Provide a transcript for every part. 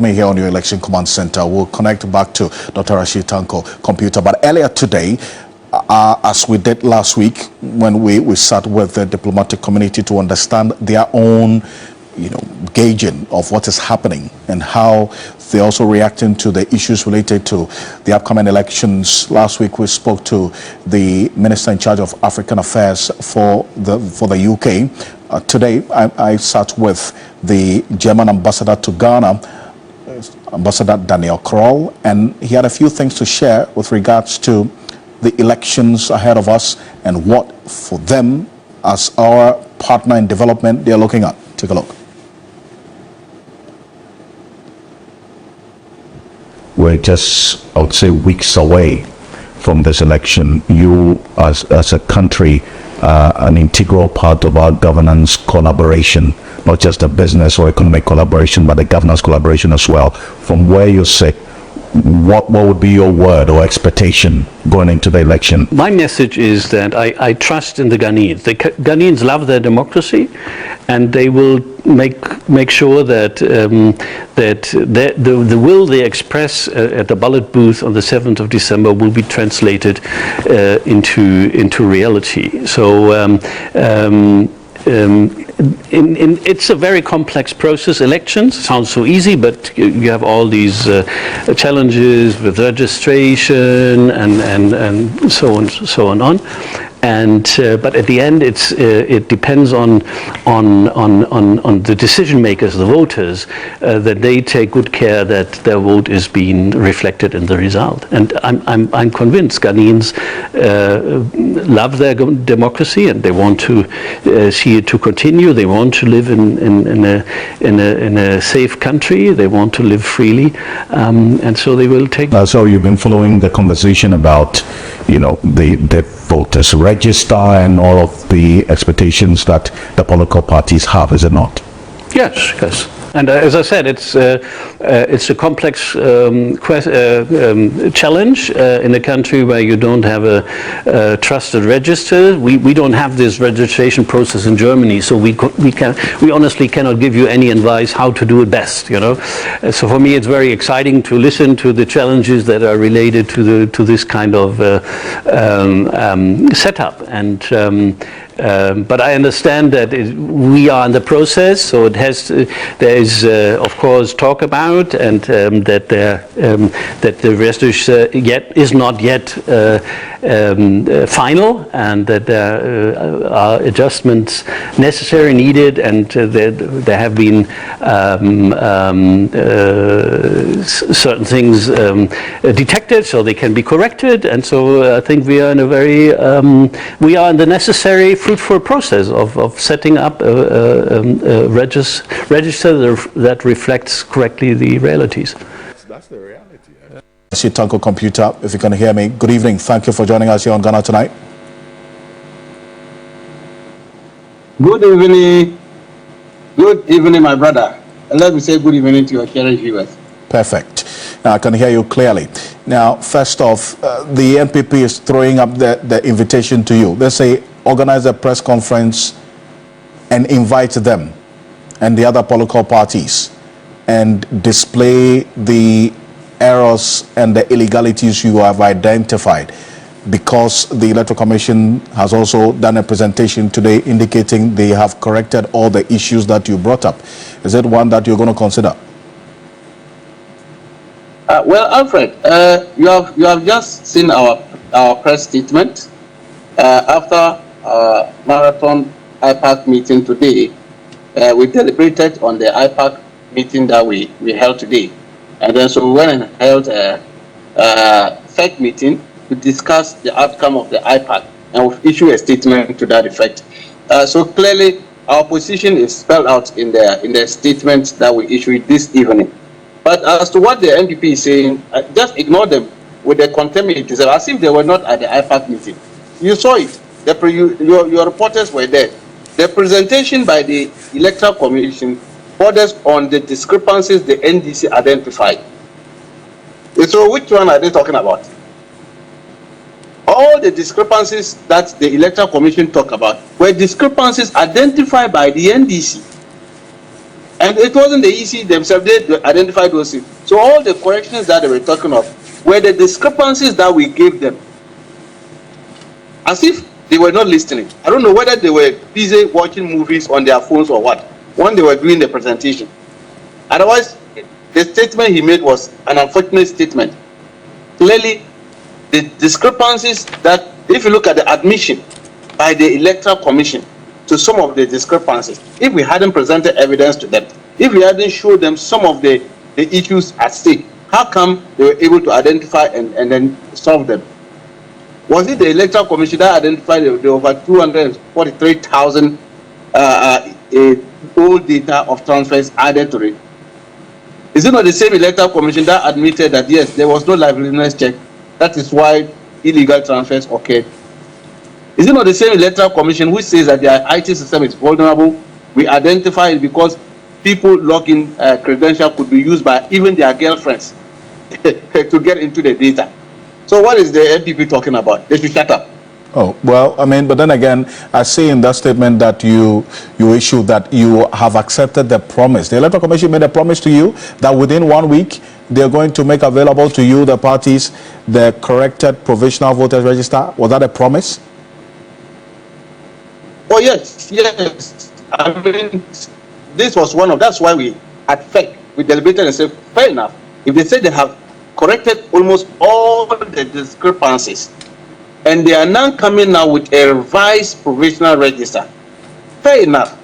me here on your Election Command Center. We'll connect back to Dr. Rashid Tanko, computer. But earlier today, as we did last week, when we sat with the diplomatic community to understand their own, gauging of what is happening and how they're also reacting to the issues related to the upcoming elections. Last week, we spoke to the Minister in charge of African Affairs for the UK. Today, I sat with the German ambassador to Ghana, Ambassador Daniel Kroll, and he had a few things to share with regards to the elections ahead of us and what, for them, as our partner in development, they're looking at. Take a look. We're just, I would say, weeks away from this election. You, as a country, an integral part of our governance collaboration, not just a business or economic collaboration, but the governance collaboration as well. From where you sit, what would be your word or expectation going into the election? My message is that I trust in the Ghanaians. The Ghanaians love their democracy, and they will make sure that the will they express at the ballot booth on the 7th of December will be translated into reality. So it's a very complex process. Elections sounds so easy, but you have all these challenges with registration and so on. And but at the end, it depends on the decision makers, the voters, that they take good care that their vote is being reflected in the result. And I'm convinced Ghanaians love their democracy, and they want to see it to continue. They want to live in a safe country. They want to live freely, and so they will take. So you've been following the conversation about, the voters register and all of the expectations that the political parties have, is it not? Yes. And as I said, it's a complex challenge in a country where you don't have a trusted register. We don't have this registration process in Germany, so we honestly cannot give you any advice how to do it best. So for me, it's very exciting to listen to the challenges that are related to this kind of setup. And but I understand that we are in the process, so there is, of course, talk about, and that the register is not yet final, and that there are adjustments necessary, needed, and there have been certain things detected, so they can be corrected, and so I think we are in a very we are in the necessary fruitful process of setting up a register that reflects correctly the realities. That's the reality. Rashid Tanko, computer, if you can hear me, good evening. Thank you for joining us here on Ghana Tonight. Good evening. Good evening, my brother. And let me say good evening to your cherished viewers. Perfect. Now I can hear you clearly. Now, first off, the NPP is throwing up the invitation to you. They say organize a press conference and invite them and the other political parties and display the errors and the illegalities you have identified, because the Electoral Commission has also done a presentation today indicating they have corrected all the issues that you brought up. Is it one that you're going to consider? Well, Alfred, you have just seen our press statement. After our marathon IPAC meeting today, we deliberated on the IPAC meeting that we held today. And then so we went and held a FEC meeting to discuss the outcome of the IPAC, and we've issued a statement to that effect. So clearly, our position is spelled out in the statement that we issued this evening. But as to what the NPP is saying, just ignore them with the contempt, as if they were not at the IPAC meeting. You saw it. Your reporters were there. The presentation by the Electoral Commission borders on the discrepancies the NDC identified. So which one are they talking about? All the discrepancies that the Electoral Commission talked about were discrepancies identified by the NDC. And it wasn't the EC themselves, they identified those things. So all the corrections that they were talking of were the discrepancies that we gave them. As if they were not listening. I don't know whether they were busy watching movies on their phones or what, when they were doing the presentation. Otherwise, the statement he made was an unfortunate statement. Clearly, the discrepancies that, if you look at the admission by the Electoral Commission to some of the discrepancies, if we hadn't presented evidence to them, if we hadn't showed them some of the issues at stake, how come they were able to identify and then solve them? Was it the Electoral Commission that identified the over 243,000 old data of transfers added to it? Is it not the same Electoral Commission that admitted that yes, there was no liveliness check, that is why illegal transfers occurred? Is it not the same Electoral Commission which says that their IT system is vulnerable? We identify it because people login credential could be used by even their girlfriends to get into the data. So what is the NPP talking about? They should shut up. Oh, well, I mean, but then again, I see in that statement that you issued that you have accepted the promise. The Electoral Commission made a promise to you that within 1 week, they're going to make available to you, the parties, the corrected provisional voters register. Was that a promise? Oh, yes, yes. I mean, this was one of, that's why we, at FEC, we deliberated and said, fair enough. If they say they have corrected almost all the discrepancies, and they are now coming now with a revised provisional register, fair enough.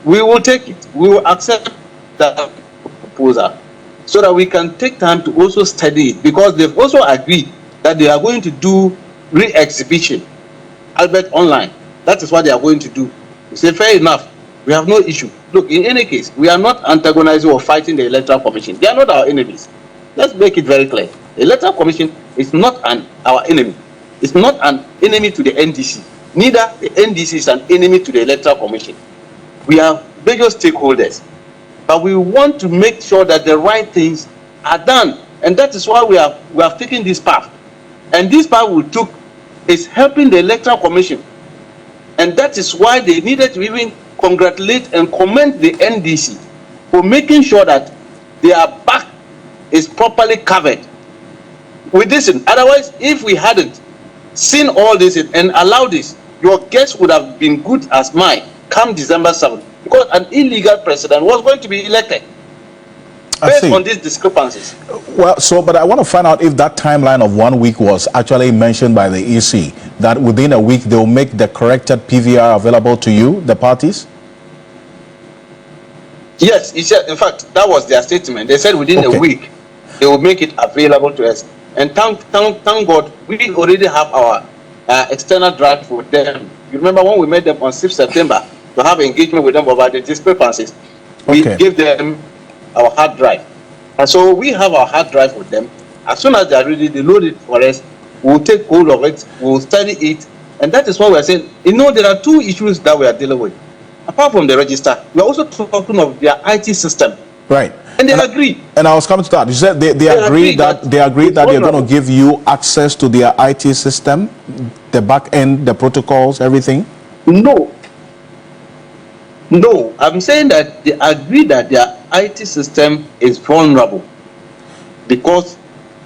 We will take it. We will accept that proposal so that we can take time to also study it, because they've also agreed that they are going to do re-exhibition, Albert Online. That is what they are going to do. We say, fair enough. We have no issue. Look, in any case, we are not antagonizing or fighting the Electoral Commission. They are not our enemies. Let's make it very clear. The Electoral Commission is not our enemy. It's not an enemy to the NDC. Neither the NDC is an enemy to the Electoral Commission. We are major stakeholders, but we want to make sure that the right things are done, and that is why we have taken this path. And this path we took is helping the Electoral Commission, and that is why they needed to even congratulate and commend the NDC for making sure that their back is properly covered with this. Otherwise, if we hadn't seen all this and allowed this, your guess would have been good as mine come December 7th, because an illegal president was going to be elected based on these discrepancies. Well, but I want to find out if that timeline of 1 week was actually mentioned by the EC, that within a week they will make the corrected PVR available to you, the parties? Yes, he said, in fact, that was their statement. They said within a week they will make it available to us. And thank God, we already have our external draft for them. You remember when we met them on 6th September to have engagement with them about the discrepancies? We gave them our hard drive. And so we have our hard drive with them. As soon as they are ready, they load it for us. We'll take hold of it, we'll study it. And that is what we are saying. You know, there are two issues that we are dealing with. Apart from the register, we are also talking of their IT system. Right. And they agree. And I was coming to that. You said they agreed that they're going to give you access to their IT system, the back end, the protocols, everything? No. No. I'm saying that they agree that their IT system is vulnerable because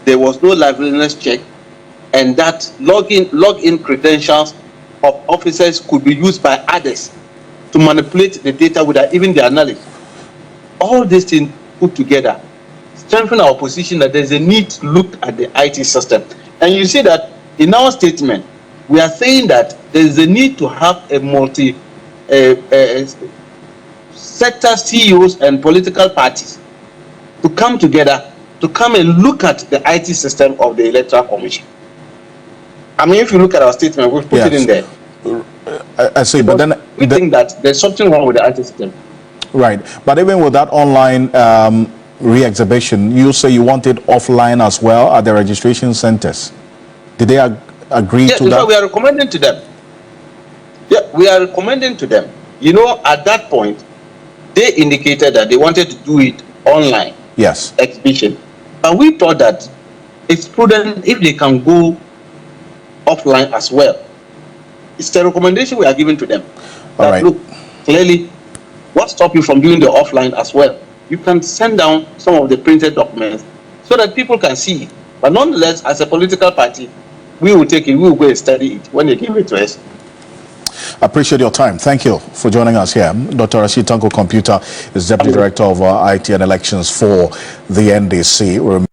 there was no liveliness check, and that login credentials of officers could be used by others to manipulate the data without even their knowledge. All these things put together strengthen our position that there's a need to look at the IT system. And you see that in our statement, we are saying that there's a need to have a sector CEOs and political parties to come together to come and look at the IT system of the Electoral Commission. I mean, if you look at our statement, we've put it in there. I see, but then we think that there's something wrong with the IT system. Right, but even with that online re-exhibition, you say you want it offline as well at the registration centers. Did they agree to that? We are recommending to them. Yeah, we are recommending to them. You know, at that point, they indicated that they wanted to do it online. Yes. Exhibition. But we thought that it's prudent if they can go offline as well. It's the recommendation we are giving to them. All right. Look, clearly, What stops you from doing the offline as well? You can send down some of the printed documents so that people can see. But nonetheless, as a political party, we will take it, we will go and study it when they give it to us. I appreciate your time. Thank you for joining us here. Dr. Rashid Tanko Computer is Deputy Director of IT and Elections for the NDC.